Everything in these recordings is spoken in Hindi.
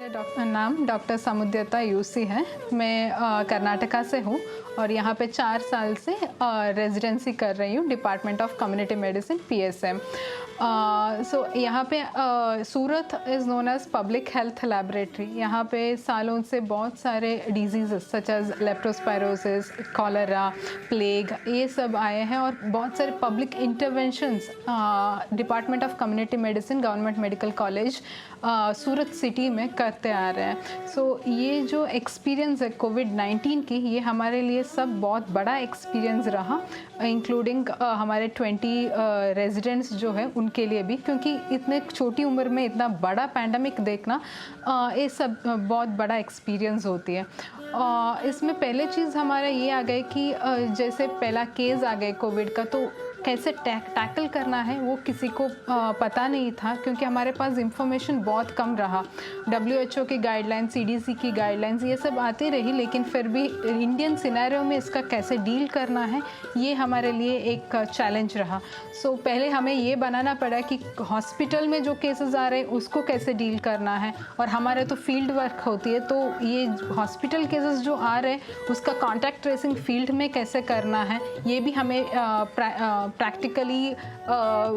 मेरा नाम डॉक्टर समुद्यता यूसी है। मैं कर्नाटका से हूँ और यहाँ पे 4 साल से रेजिडेंसी कर रही हूँ department of community medicine PSM। So यहाँ पे Surat is known as public health laboratory. यहाँ पे सालों से बहुत सारे diseases such as leptospirosis, cholera, plague ये सब आए हैं और बहुत सारे public interventions department of community medicine government medical college Surat city में करते आ रहे हैं। सो ये जो एक्सपीरियंस है कोविड-19 की, ये हमारे लिए सब बहुत बड़ा एक्सपीरियंस रहा, इंक्लूडिंग हमारे 20 रेजिडेंट्स जो है उनके लिए भी, क्योंकि इतने छोटी उम्र में इतना बड़ा पैंडमिक देखना ये सब बहुत बड़ा एक्सपीरियंस होती है। इसमें पहले चीज़ हमारा ये आ गए कि जैसे पहला केस आ गए कोविड का, तो कैसे टैकल करना है वो किसी को पता नहीं था, क्योंकि हमारे पास इंफॉर्मेशन बहुत कम रहा। WHO की गाइडलाइन, CDC की गाइडलाइंस ये सब आती रही, लेकिन फिर भी इंडियन सिनेरियो में इसका कैसे डील करना है ये हमारे लिए एक चैलेंज रहा। सो पहले हमें ये बनाना पड़ा कि हॉस्पिटल में जो केसेस आ रहे हैं उसको कैसे डील करना है, और हमारे तो फील्ड वर्क होती है, तो ये हॉस्पिटल केसेस जो आ रहे हैं उसका कॉन्टैक्ट ट्रेसिंग फील्ड में कैसे करना है, ये भी हमें प्रैक्टिकली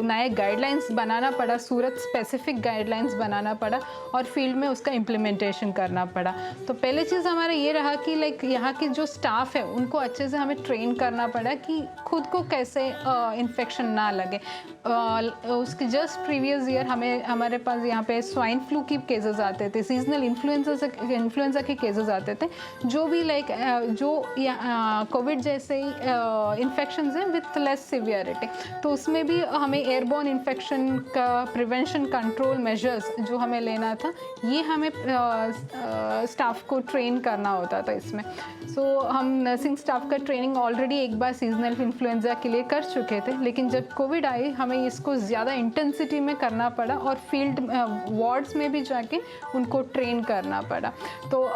नए गाइडलाइंस बनाना पड़ा, सूरत स्पेसिफिक गाइडलाइंस बनाना पड़ा और फील्ड में उसका इम्प्लीमेंटेशन करना पड़ा। तो पहले चीज़ हमारा ये रहा कि लाइक यहाँ की जो स्टाफ है उनको अच्छे से हमें ट्रेन करना पड़ा कि खुद को कैसे इन्फेक्शन ना लगे। उसके जस्ट प्रीवियस ईयर हमारे पास यहाँ पे स्वाइन फ्लू की केसेस आते थे, सीजनल इन्फ्लुएंजा के केसेस आते थे, जो भी लाइक जो कोविड जैसे ही इन्फेक्शंस हैं विथ लेस सिवियरिटी। तो उसमें भी हमें एयरबॉर्न इन्फेक्शन का प्रिवेंशन कंट्रोल मेजर्स जो हमें लेना था, ये हमें स्टाफ को ट्रेन करना होता था इसमें। सो हम नर्सिंग स्टाफ का ट्रेनिंग ऑलरेडी एक बार सीजनल इन्फ्लुएंजा के लिए कर चुके थे, लेकिन जब कोविड आई हमें इसको ज़्यादा इंटेंसिटी में करना पड़ा और फील्ड वार्ड्स में भी जाके उनको ट्रेन करना पड़ा। तो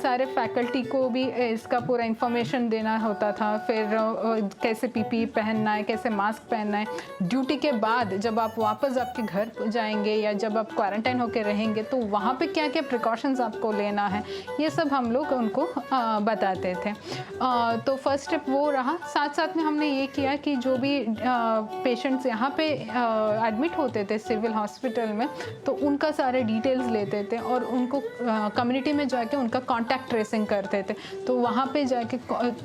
सारे फैकल्टी को भी इसका पूरा इंफॉर्मेशन देना होता था, फिर कैसे PPE पहनना है, कैसे मास्क पहनना है। ड्यूटी के बाद जब आप वापस आपके घर जाएंगे या जब आप क्वारंटाइन होकर रहेंगे तो वहाँ पे क्या क्या प्रिकॉशंस आपको लेना है, ये सब हम लोग उनको बताते थे। तो फर्स्ट स्टेप वो रहा। साथ साथ में हमने ये किया कि जो भी पेशेंट्स यहाँ पे एडमिट होते थे सिविल हॉस्पिटल में, तो उनका सारे डिटेल्स लेते थे और उनको कम्युनिटी में जाके उनका कॉन्टैक्ट ट्रेसिंग करते थे। तो वहाँ पे जाके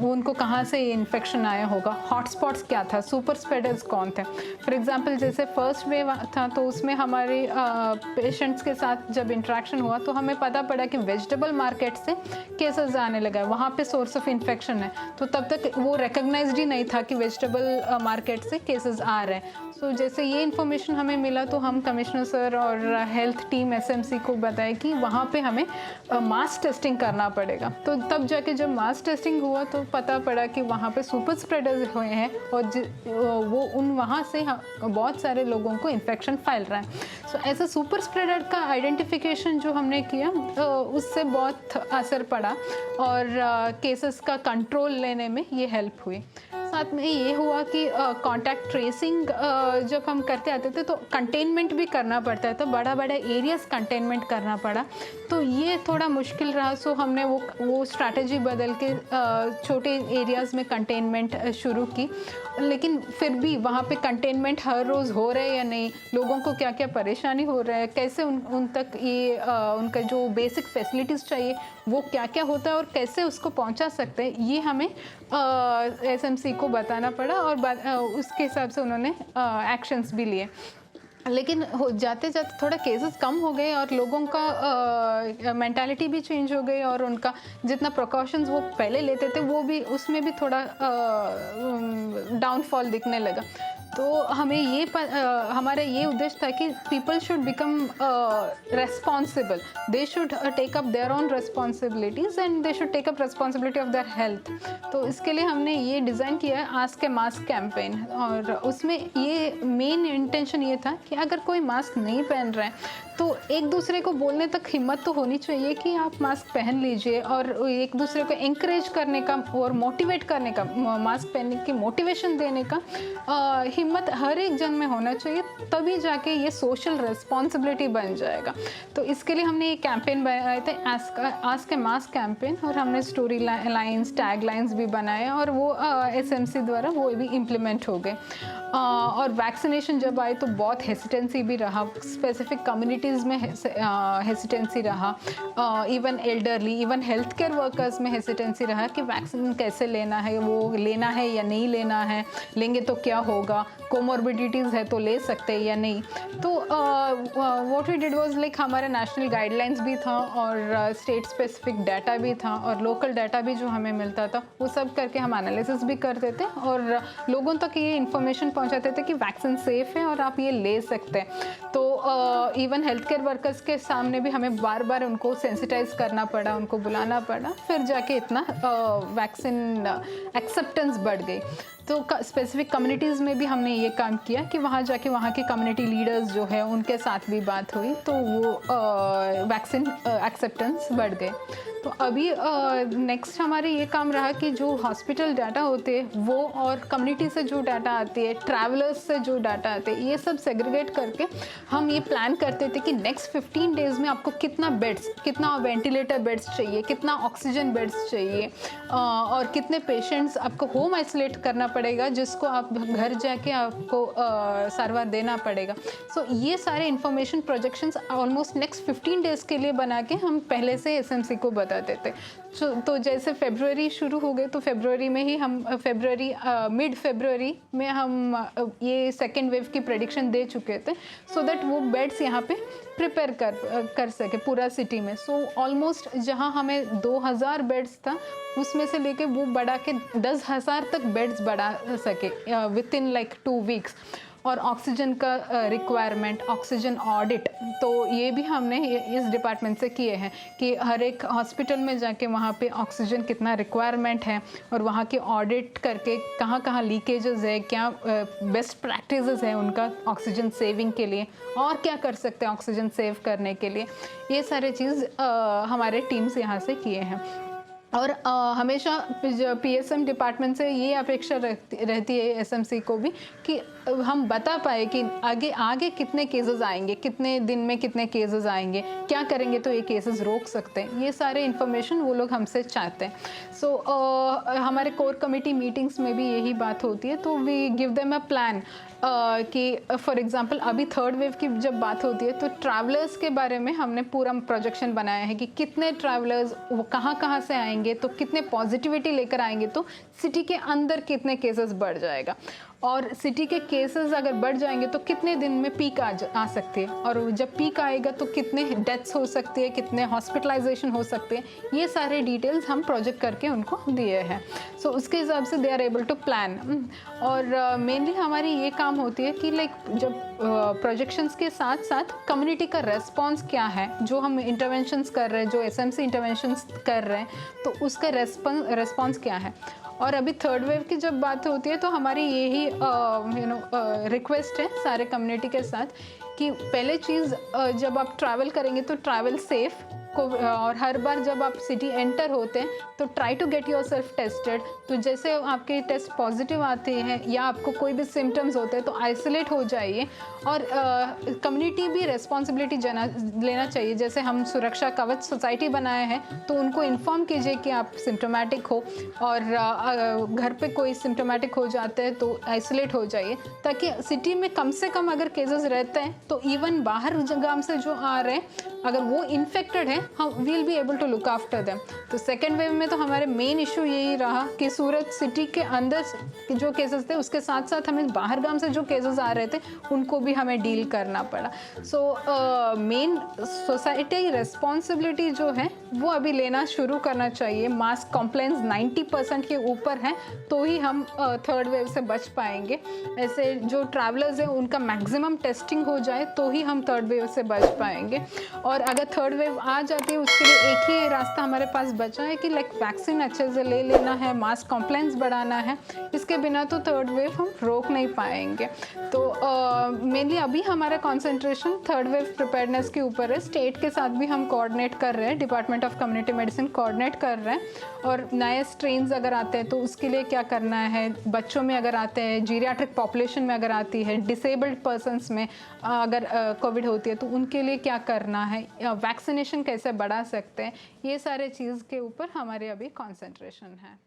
उनको कहाँ से ये इन्फेक्शन आया होगा, हॉटस्पॉट्स क्या था, सुपर स्प्रेडर्स कौन थे। फॉर एग्जांपल जैसे फर्स्ट वेव था तो उसमें हमारे पेशेंट्स के साथ जब इंटरेक्शन हुआ तो हमें पता पड़ा कि वेजिटेबल मार्केट से केसेस आने लगा है, वहाँ पे सोर्स ऑफ इन्फेक्शन है। तो तब तक वो रिकग्नाइज्ड ही नहीं था कि वेजिटेबल मार्केट से केसेस आ रहे हैं। सो जैसे ये इन्फॉर्मेशन हमें मिला तो हम कमिश्नर सर और हेल्थ टीम SMC को बताए कि वहाँ पे हमें मास टेस्टिंग करना पड़ेगा। तो तब जाके जब मास टेस्टिंग हुआ तो पता पड़ा कि वहाँ पे सुपर स्प्रेडर्स हुए हैं और वो वहाँ से बहुत सारे लोगों को इन्फेक्शन फैल रहा है। सो ऐसा सुपर स्प्रेडर का आइडेंटिफिकेशन जो हमने किया उससे बहुत असर पड़ा और केसेस का कंट्रोल लेने में ये हेल्प हुई। साथ में ये हुआ कि कॉन्टैक्ट ट्रेसिंग जब हम करते आते थे तो कंटेनमेंट भी करना पड़ता है, तो बड़ा बड़ा एरियाज कंटेनमेंट करना पड़ा, तो ये थोड़ा मुश्किल रहा। सो हमने वो स्ट्रैटेजी बदल के छोटे एरियाज़ में कंटेनमेंट शुरू की, लेकिन फिर भी वहाँ पे कंटेनमेंट हर रोज़ हो रहा है या नहीं, लोगों को क्या क्या परेशानी हो रहा है, कैसे उन तक ये उनका जो बेसिक फैसिलिटीज़ चाहिए वो क्या क्या होता है और कैसे उसको पहुँचा सकते हैं, ये हमें SMC को बताना पड़ा और उसके हिसाब से उन्होंने एक्शंस भी लिए। लेकिन हो जाते जाते थोड़ा केसेस कम हो गए और लोगों का मेंटालिटी भी चेंज हो गई और उनका जितना प्रिकॉशंस वो पहले लेते थे वो भी उसमें भी थोड़ा डाउनफॉल दिखने लगा। तो हमें हमारा ये उद्देश्य था कि people should become responsible, they should take up their own responsibilities and they should take up responsibility of their health. तो इसके लिए हमने ये डिज़ाइन किया है आस्क ए मास्क कैंपेन, और उसमें ये मेन इंटेंशन ये था कि अगर कोई मास्क नहीं पहन रहा है तो एक दूसरे को बोलने तक हिम्मत तो होनी चाहिए कि आप मास्क पहन लीजिए, और एक दूसरे को एंकरेज करने का और मोटिवेट करने का, मास्क पहनने की मोटिवेशन देने का हिम्मत हर एक जन में होना चाहिए, तभी जाके ये सोशल रिस्पॉन्सिबिलिटी बन जाएगा। तो इसके लिए हमने ये कैंपेन बनाए थे, आस्क ए मास्क कैंपेन, और हमने स्टोरी लाइन्स, टैग लाइन्स भी बनाए और वो SMC द्वारा वो भी इम्प्लीमेंट हो गए। और वैक्सीनेशन जब आए तो बहुत हेसिटेंसी भी रहा, स्पेसिफिक कम्युनिटीज़ में हेसिटेंसी रहा, even elderly, even health care workers में हेसिटेंसी रहा कि वैक्सीन कैसे लेना है, वो लेना है या नहीं लेना है, लेंगे तो क्या होगा, कोमॉर्बिडिटीज़ है तो ले सकते हैं या नहीं। तो what we did was like हमारा नेशनल गाइडलाइंस भी था और स्टेट स्पेसिफिक डाटा भी था और लोकल डाटा भी जो हमें मिलता था वो सब करके हम एनालिसिस भी करते थे और लोगों तक ये इन्फॉर्मेशन पहुंचाते थे कि वैक्सीन सेफ़ है और आप ये ले सकते हैं। तो इवन हेल्थ केयर वर्कर्स के सामने भी हमें बार बार उनको सेंसिटाइज करना पड़ा, उनको बुलाना पड़ा, फिर जाके इतना वैक्सीन एक्सेप्टेंस बढ़ गई। तो स्पेसिफिक कम्युनिटीज़ में भी हमने ये काम किया कि वहाँ जाके वहाँ के कम्युनिटी लीडर्स जो है उनके साथ भी बात हुई, तो वो वैक्सीन एक्सेप्टेंस बढ़ गए। तो अभी नेक्स्ट हमारे ये काम रहा कि जो हॉस्पिटल डाटा होते हैं वो और कम्युनिटी से जो डाटा आती है, ट्रैवलर्स से जो डाटा आते हैं, ये सब सेग्रीगेट करके हम ये प्लान करते थे कि नेक्स्ट 15 डेज़ में आपको कितना बेड्स, कितना वेंटिलेटर बेड्स चाहिए, कितना ऑक्सीजन बेड्स चाहिए और कितने पेशेंट्स आपको होम आइसोलेट करना पड़ेगा, जिसको आप घर जाके आपको सारवार देना पड़ेगा। सो ये सारे information projections almost next 15 days के लिए बना के हम पहले से SMC को बताते थे। तो जैसे फरवरी शुरू हो गए तो फरवरी में ही हम मिड फरवरी में हम ये सेकेंड वेव की प्रेडिक्शन दे चुके थे, सो दैट वो बेड्स यहाँ पे प्रिपेयर कर सके पूरा सिटी में। सो ऑलमोस्ट जहाँ हमें 2000 बेड्स था उसमें से लेके वो बढ़ा के 10,000 तक बेड्स बढ़ा सके विद इन लाइक 2 वीक्स। और ऑक्सीजन का रिक्वायरमेंट, ऑक्सीजन ऑडिट, तो ये भी हमने इस डिपार्टमेंट से किए हैं कि हर एक हॉस्पिटल में जाके वहाँ पे ऑक्सीजन कितना रिक्वायरमेंट है और वहाँ के ऑडिट करके कहाँ कहाँ लीकेजेस है, क्या बेस्ट प्रैक्टिसेस है उनका ऑक्सीजन सेविंग के लिए और क्या कर सकते हैं ऑक्सीजन सेव करने के लिए, ये सारे चीज़ हमारे टीम्स यहाँ से किए हैं। और हमेशा PSM डिपार्टमेंट से ये अपेक्षा रहती है SMC को भी कि हम बता पाए कि आगे कितने केसेस आएंगे, कितने दिन में कितने केसेस आएंगे, क्या करेंगे तो ये केसेस रोक सकते हैं, ये सारे इन्फॉर्मेशन वो लोग हमसे चाहते हैं। सो हमारे कोर कमेटी मीटिंग्स में भी यही बात होती है, तो we give them a plan कि फॉर एग्जांपल अभी थर्ड वेव की जब बात होती है तो ट्रैवलर्स के बारे में हमने पूरा प्रोजेक्शन बनाया है कि कितने ट्रैवलर्स वो कहाँ से आएंगे, तो कितने पॉजिटिविटी लेकर आएंगे तो सिटी के अंदर कितने केसेस बढ़ जाएगा, और सिटी के केसेस अगर बढ़ जाएंगे तो कितने दिन में पीक आ सकती है, और जब पीक आएगा तो कितने डेथ्स हो सकती है, कितने हॉस्पिटलाइजेशन हो सकते हैं, ये सारे डिटेल्स हम प्रोजेक्ट करके उनको दिए हैं। सो उसके हिसाब से they are able to plan. और मेनली हमारी ये काम होती है कि लाइक जब प्रोजेक्शंस के साथ साथ कम्युनिटी का रेस्पॉन्स क्या है, जो हम इंटरवेंशंस कर रहे हैं, जो SMC इंटरवेंशंस कर रहे हैं, तो उसका रेस्पॉन्स क्या है। और अभी थर्ड वेव की जब बात होती है तो हमारी यही रिक्वेस्ट है सारे कम्युनिटी के साथ कि पहले चीज़ जब आप ट्रैवल करेंगे तो ट्रैवल सेफ को, और हर बार जब आप सिटी एंटर होते हैं तो try to get yourself tested. तो जैसे आपके टेस्ट पॉजिटिव आते हैं या आपको कोई भी सिम्टम्स होते हैं तो आइसोलेट हो जाइए, और कम्युनिटी भी रेस्पॉन्सिबिलिटी लेना चाहिए। जैसे हम सुरक्षा कवच सोसाइटी बनाए हैं तो उनको इन्फॉर्म कीजिए कि आप सिम्टोमेटिक हो, और घर पे कोई सिम्टोमेटिक हो जाते हैं तो आइसोलेट हो जाइए, ताकि सिटी में कम से कम अगर केसेस रहते हैं तो इवन बाहर जगह से जो आ रहे हैं अगर वो इन्फेक्टेड है हम will be able to look after them. तो सेकेंड वेव में तो हमारे मेन इशू यही रहा कि सूरत सिटी के अंदर जो केसेस थे उसके साथ साथ हमें बाहर गांव से जो केसेस आ रहे थे उनको भी हमें डील करना पड़ा। सो मेन सोसाइटी रिस्पॉन्सिबिलिटी जो है वो अभी लेना शुरू करना चाहिए। मास्क कॉम्प्लायंस 90% के ऊपर है तो ही हम थर्ड वेव से बच पाएंगे। ऐसे जो ट्रैवलर्स हैं उनका मैक्सिमम टेस्टिंग हो जाए तो ही हम थर्ड वेव से बच पाएंगे। और अगर थर्ड वेव आ जाती है उसके लिए एक ही रास्ता हमारे पास बचा है कि लाइक वैक्सीन अच्छे से ले लेना है, मास कॉम्प्लायंस बढ़ाना है। इसके बिना तो थर्ड वेव हम रोक नहीं पाएंगे। तो मेनली अभी हमारा कॉन्सेंट्रेशन थर्ड वेव प्रिपेयर्डनेस के ऊपर है। स्टेट के साथ भी हम कोऑर्डिनेट कर रहे हैं, department of community medicine coordinate कर रहे हैं। और नए स्ट्रेन्स अगर आते हैं तो उसके लिए क्या करना है, बच्चों में अगर आते हैं, जीरियाट्रिक पॉपुलेशन में अगर आती है, डिसेबल्ड पर्सनस में अगर कोविड होती है तो उनके लिए क्या करना है, वैक्सीनेशन कैसे बढ़ा सकते हैं, ये सारे चीज़ के ऊपर हमारे अभी कॉन्सेंट्रेशन है।